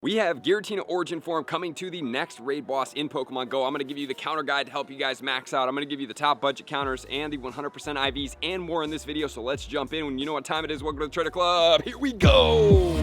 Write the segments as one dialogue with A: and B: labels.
A: We have Giratina Origin form coming to the next raid boss in Pokemon Go. I'm going to give you the counter guide to help you guys max out. I'm going to give you the top budget counters and the 100% IVs and more in this video. So let's jump in. When you know what time it is, welcome to the Trader Club. Here we go.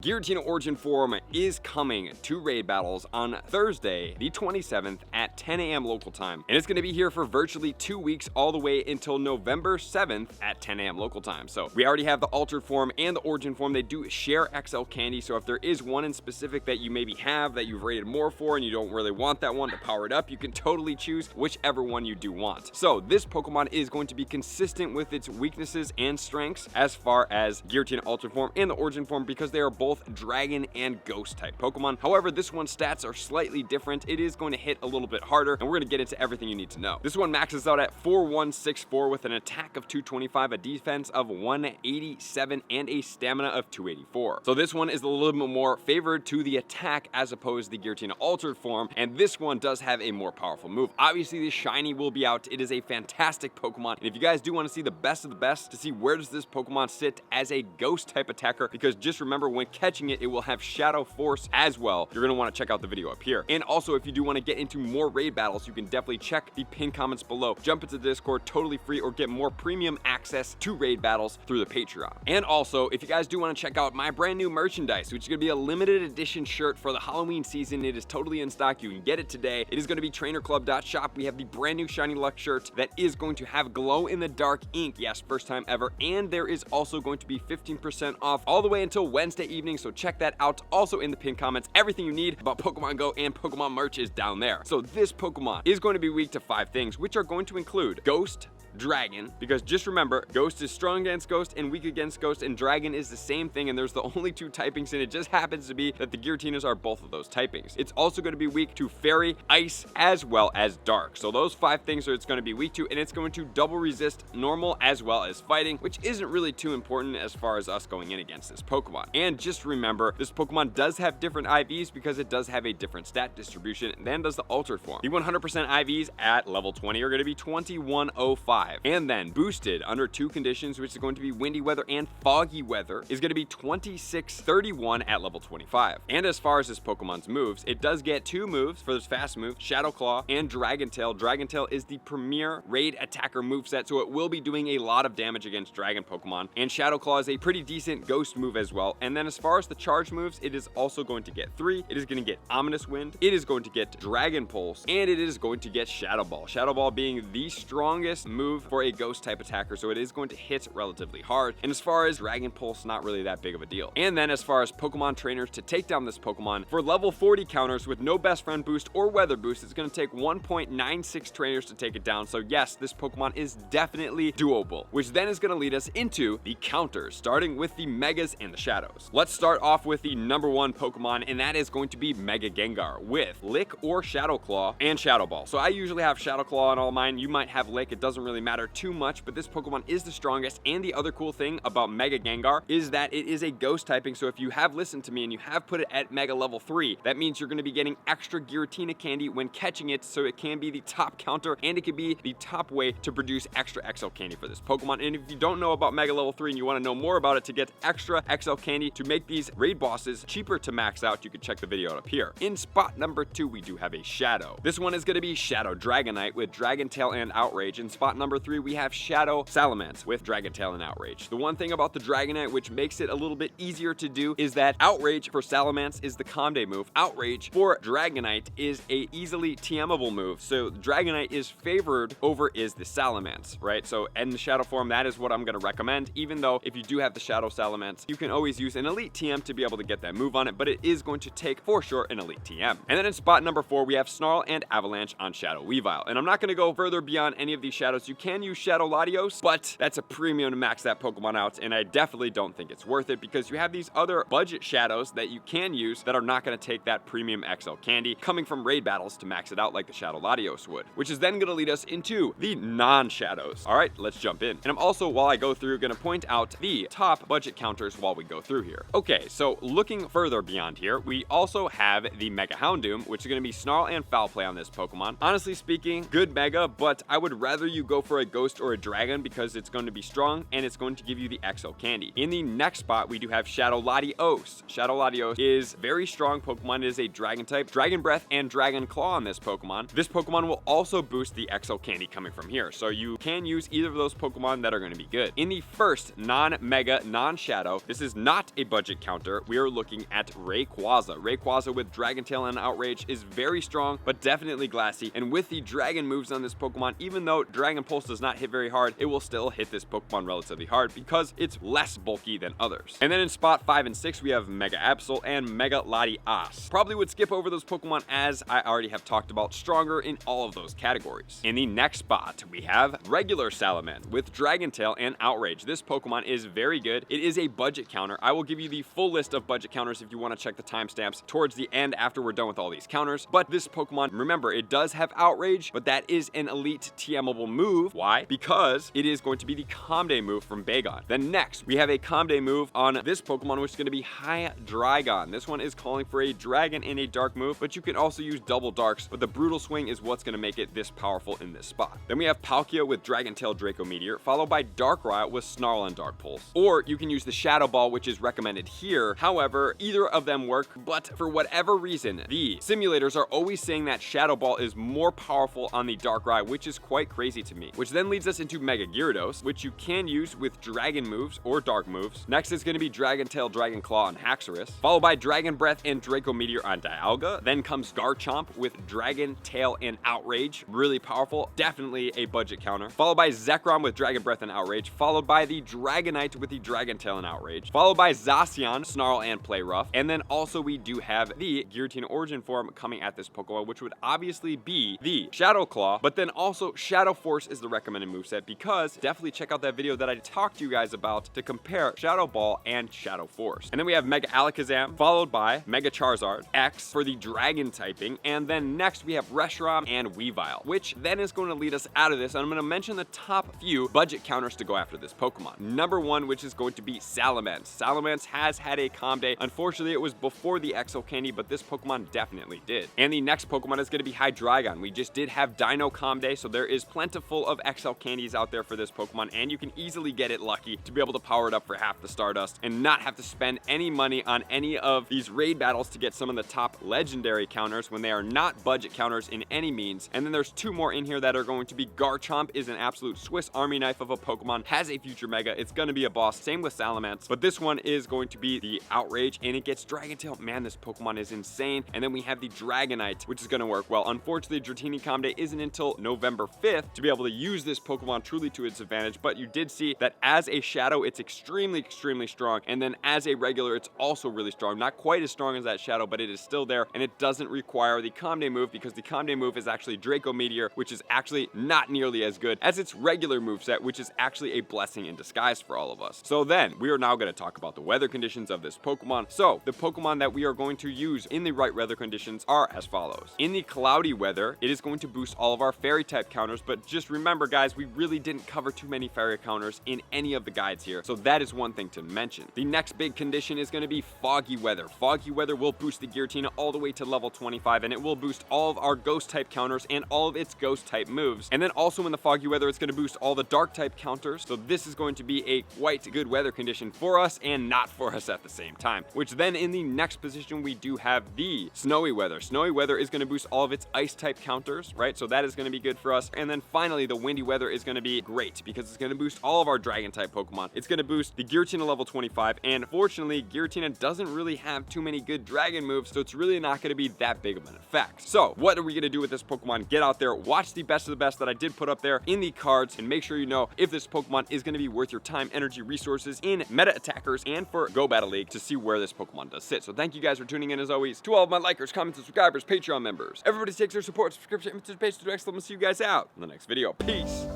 A: Giratina Origin form is coming to raid battles on Thursday, the 27th at 10 a.m. local time. And it's going to be here for virtually 2 weeks all the way until November 7th at 10 a.m. local time. So we already have the altered form and the Origin form. They do share XL candy. So if there is one in specific that you maybe have that you've rated more for and you don't really want that one to power it up, you can totally choose whichever one you do want. So this Pokemon is going to be consistent with its weaknesses and strengths as far as Giratina altered form and the Origin form, because they are both dragon and ghost type Pokemon. However, this one's stats are slightly different. It is going to hit a little bit harder, and we're going to get into everything you need to know. This one maxes out at 4164 with an attack of 225, a defense of 187, and a stamina of 284. So this one is a little bit more favored to the attack as opposed to the Giratina altered form, and this one does have a more powerful move. Obviously, the shiny will be out. It is a fantastic Pokemon, and if you guys do want to see the best of the best to see where does this Pokemon sit as a ghost type attacker, because just remember, when catching it will have Shadow Force as well. You're going to want to check out the video up here. And also, if you do want to get into more raid battles, you can definitely check the pinned comments below. Jump into the Discord totally free, or get more premium access to raid battles through the Patreon. And also, if you guys do want to check out my brand new merchandise, which is going to be a limited edition shirt for the Halloween season, it is totally in stock. You can get it today. It is going to be trainerclub.shop. We have the brand new Shiny Luck shirt that is going to have glow in the dark ink. Yes, first time ever. And there is also going to be 15% off all the way until Wednesday evening. So check that out. Also in the pinned comments, everything you need about Pokemon Go and Pokemon merch is down there. So this Pokemon is going to be weak to 5 things, which are going to include Ghost, Dragon, because just remember, Ghost is strong against Ghost and weak against Ghost, and Dragon is the same thing, and there's the only 2 typings, and it just happens to be that the Giratinas are both of those typings. It's also going to be weak to Fairy, Ice, as well as Dark. So those 5 things are it's going to be weak to, and it's going to double resist normal as well as fighting, which isn't really too important as far as us going in against this Pokemon. And just remember, this Pokemon does have different IVs because it does have a different stat distribution than does the altered form. The 100% IVs at level 20 are going to be 2105. And then boosted under 2 conditions, which is going to be windy weather and foggy weather, is going to be 2631 at level 25. And as far as this Pokemon's moves, it does get 2 moves for this fast move, Shadow Claw and Dragon Tail. Dragon Tail is the premier raid attacker moveset, so it will be doing a lot of damage against dragon Pokemon. And Shadow Claw is a pretty decent ghost move as well. And then as far as the charge moves, it is also going to get 3. It is going to get Ominous Wind, it is going to get Dragon Pulse, and it is going to get Shadow Ball. Shadow Ball being the strongest move for a ghost type attacker, so it is going to hit relatively hard. And as far as Dragon Pulse, not really that big of a deal. And then as far as Pokemon trainers to take down this Pokemon, for level 40 counters with no best friend boost or weather boost, it's going to take 1.96 trainers to take it down. So yes, this Pokemon is definitely doable, which then is going to lead us into the counters, starting with the Megas and the Shadows. Let's start off with the number 1 Pokemon, and that is going to be Mega Gengar with Lick or Shadow Claw and Shadow Ball. So I usually have Shadow Claw on all mine. You might have Lick. It doesn't really matter too much, but this Pokemon is the strongest. And the other cool thing about Mega Gengar is that it is a ghost typing. So if you have listened to me and you have put it at Mega level 3, that means you're going to be getting extra Giratina candy when catching it, so it can be the top counter and it can be the top way to produce extra XL candy for this Pokemon. And if you don't know about Mega level 3 and you want to know more about it to get extra XL candy to make these raid bosses cheaper to max out, you can check the video up here. In spot number 2, we do have a Shadow. This one is going to be Shadow Dragonite with Dragon Tail and Outrage. In spot number 3, we have Shadow Salamence with Dragon Tail and Outrage. The one thing about the Dragonite which makes it a little bit easier to do is that Outrage for Salamence is the Calm Day move. Outrage for Dragonite is a easily TMable move. So Dragonite is favored over is the Salamence, right? So in the Shadow form, that is what I'm going to recommend, even though if you do have the Shadow Salamence, you can always use an Elite TM to be able to get that move on it, but it is going to take for sure an Elite TM. And then in spot number 4, we have Snarl and Avalanche on Shadow Weavile. And I'm not going to go further beyond any of these shadows. You can use Shadow Latios, but that's a premium to max that Pokemon out, and I definitely don't think it's worth it because you have these other budget shadows that you can use that are not going to take that premium XL candy coming from raid battles to max it out like the Shadow Latios would, which is then going to lead us into the non-shadows. All right, let's jump in. And I'm also, while I go through, going to point out the top budget counters while we go through here. Okay, so looking further beyond here, we also have the Mega Houndoom, which is going to be Snarl and Foul Play on this Pokemon. Honestly speaking, good Mega, but I would rather you go for a ghost or a dragon because it's going to be strong and it's going to give you the XL candy. In the next spot, we do have Shadow Latios. Shadow Latios is very strong Pokemon. It is a dragon type, Dragon Breath and Dragon Claw on this Pokemon. This Pokemon will also boost the XL candy coming from here, so you can use either of those Pokemon that are going to be good. In the first non-Mega, non-Shadow, this is not a budget counter. We are looking at Rayquaza. Rayquaza with Dragon Tail and Outrage is very strong, but definitely glassy, and with the dragon moves on this Pokemon, even though Dragon Pulse does not hit very hard, it will still hit this Pokemon relatively hard because it's less bulky than others. And then in spot 5 and 6, we have Mega Absol and Mega Latias. Probably would skip over those Pokemon as I already have talked about, stronger in all of those categories. In the next spot, we have regular Salamence with Dragon Tail and Outrage. This Pokemon is very good. It is a budget counter. I will give you the full list of budget counters if you want to check the timestamps towards the end after we're done with all these counters. But this Pokemon, remember, it does have Outrage, but that is an elite TMable move. Why? Because it is going to be the Calm Day move from Bagon. Then next, we have a Calm Day move on this Pokemon, which is going to be Hydreigon. This one is calling for a dragon in a dark move, but you can also use double darks, but the Brutal Swing is what's going to make it this powerful in this spot. Then we have Palkia with Dragon Tail Draco Meteor, followed by Darkrai with Snarl and Dark Pulse. Or you can use the Shadow Ball, which is recommended here. However, either of them work, but for whatever reason, the simulators are always saying that Shadow Ball is more powerful on the Darkrai, which is quite crazy to me. Which then leads us into Mega Gyarados, which you can use with dragon moves or dark moves. Next is going to be Dragon Tail, Dragon Claw on Haxorus, followed by Dragon Breath and Draco Meteor on Dialga. Then comes Garchomp with Dragon Tail and Outrage. Really powerful, definitely a budget counter. Followed by Zekrom with Dragon Breath and Outrage, followed by the Dragonite with the Dragon Tail and Outrage, followed by Zacian, Snarl and Play Rough. And then also we do have the Giratina Origin form coming at this Pokemon, which would obviously be the Shadow Claw, but then also Shadow Force is the recommended moveset, because definitely check out that video that I talked to you guys about to compare Shadow Ball and Shadow Force. And then we have Mega Alakazam, followed by Mega Charizard, X for the dragon typing, and then next we have Reshiram and Weavile, which then is going to lead us out of this, and I'm going to mention the top few budget counters to go after this Pokemon. Number 1, which is going to be Salamence. Salamence has had a Calm Day. Unfortunately, it was before the XL Candy, but this Pokemon definitely did. And the next Pokemon is going to be Hydreigon. We just did have Dino Calm Day, so there is plentiful of XL Candies out there for this Pokemon, and you can easily get it lucky to be able to power it up for half the Stardust and not have to spend any money on any of these raid battles to get some of the top legendary counters when they are not budget counters in any means. And then there's 2 more in here that are going to be Garchomp is an absolute Swiss Army knife of a Pokemon, has a future Mega, it's going to be a boss, same with Salamence, but this one is going to be the Outrage, and it gets Dragon Tail. Man, this Pokemon is insane. And then we have the Dragonite, which is going to work well. Unfortunately, Dratini Calm Day isn't until November 5th to be able to use this Pokemon truly to its advantage, but you did see that as a Shadow, it's extremely strong, and then as a regular, it's also really strong. Not quite as strong as that Shadow, but it is still there, and it doesn't require the Calm Day move, because the Calm Day move is actually Draco Meteor, which is actually not nearly as good as its regular moveset, which is actually a blessing in disguise for all of us. So then, we are now going to talk about the weather conditions of this Pokemon. So, the Pokemon that we are going to use in the right weather conditions are as follows. In the cloudy weather, it is going to boost all of our Fairy type counters, but just remember, guys, we really didn't cover too many Fairy counters in any of the guides here, so that is one thing to mention. The next big condition is going to be foggy weather. Foggy weather will boost the Giratina all the way to level 25, and it will boost all of our Ghost type counters and all of its Ghost type moves. And then also in the foggy weather, it's going to boost all the Dark type counters, so this is going to be a quite good weather condition for us and not for us at the same time. Which then in the next position, we do have the snowy weather. Snowy weather is going to boost all of its Ice type counters, right? So that is going to be good for us. And then finally, the windy weather is going to be great because it's going to boost all of our Dragon type Pokemon. It's going to boost the Giratina level 25, and fortunately, Giratina doesn't really have too many good dragon moves, so it's really not going to be that big of an effect. So what are we going to do with this Pokemon? Get out there, watch the best of the best that I did put up there in the cards, and make sure you know if this Pokemon is going to be worth your time, energy, resources in meta attackers and for Go Battle League to see where this Pokemon does sit. So thank you guys for tuning in as always. To all of my likers, comments, subscribers, Patreon members, everybody takes their support, subscription, and participation to the next level. See you guys out in the next video. Peace.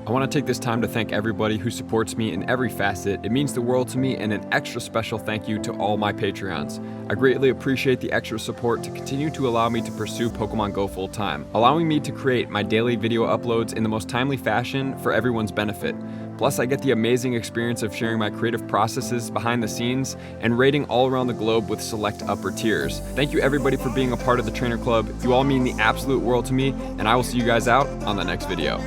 A: I want to take this time to thank everybody who supports me in every facet. It means the world to me, and an extra special thank you to all my Patreons. I greatly appreciate the extra support to continue to allow me to pursue Pokemon Go full time, allowing me to create my daily video uploads in the most timely fashion for everyone's benefit. Plus, I get the amazing experience of sharing my creative processes behind the scenes and raiding all around the globe with select upper tiers. Thank you everybody for being a part of the Trainer Club. You all mean the absolute world to me, and I will see you guys out on the next video.